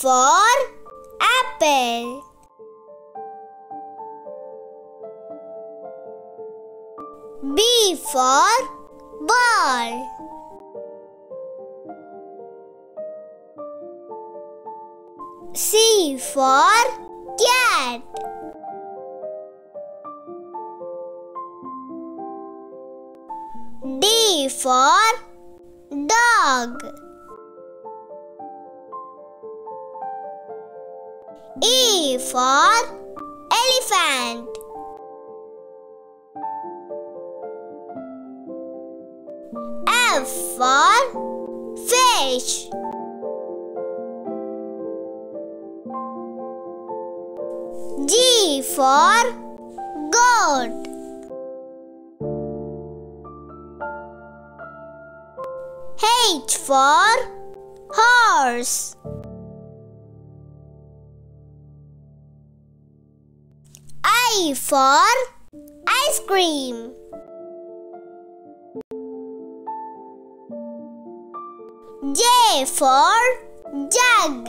for apple. B for ball. C for cat. D for dog. E for elephant. F for fish. G for goat. H for horse. I for ice cream. J for jug.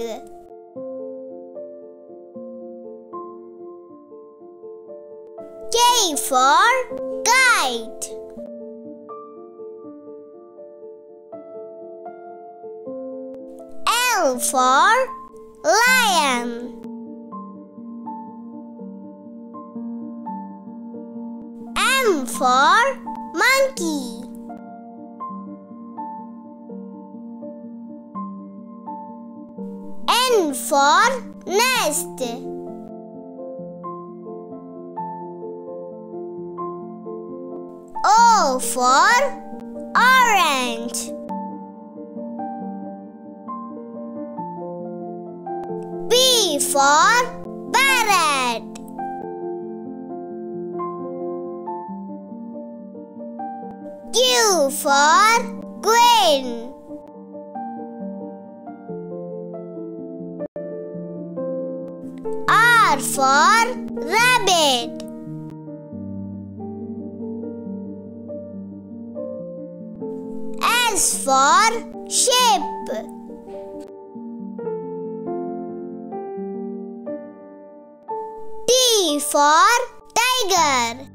K for kite. L for lion. M for monkey. N for nest. O for orange. P for parrot. Q for queen. R for rabbit. S for sheep. T for tiger.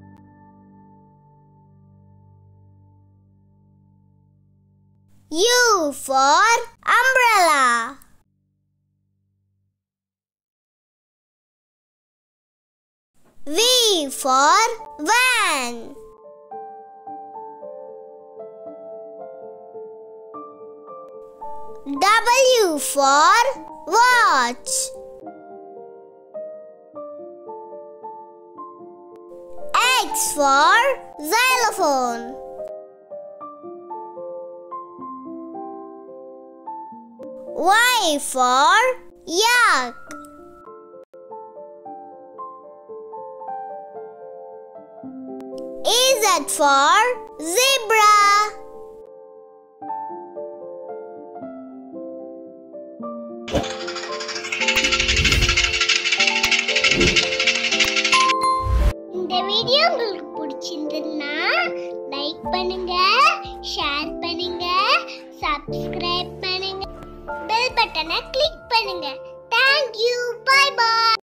U for umbrella. V for van. W for watch. X for xylophone. Y for yak. Z for zebra. இந்த video உங்களுக்கு பிடிச்சிருந்ததுன்னா like பண்ணுங்க, share பண்ணுங்க, subscribe பண்ணுங்க, bell பட்டனை click பண்ணுங்க.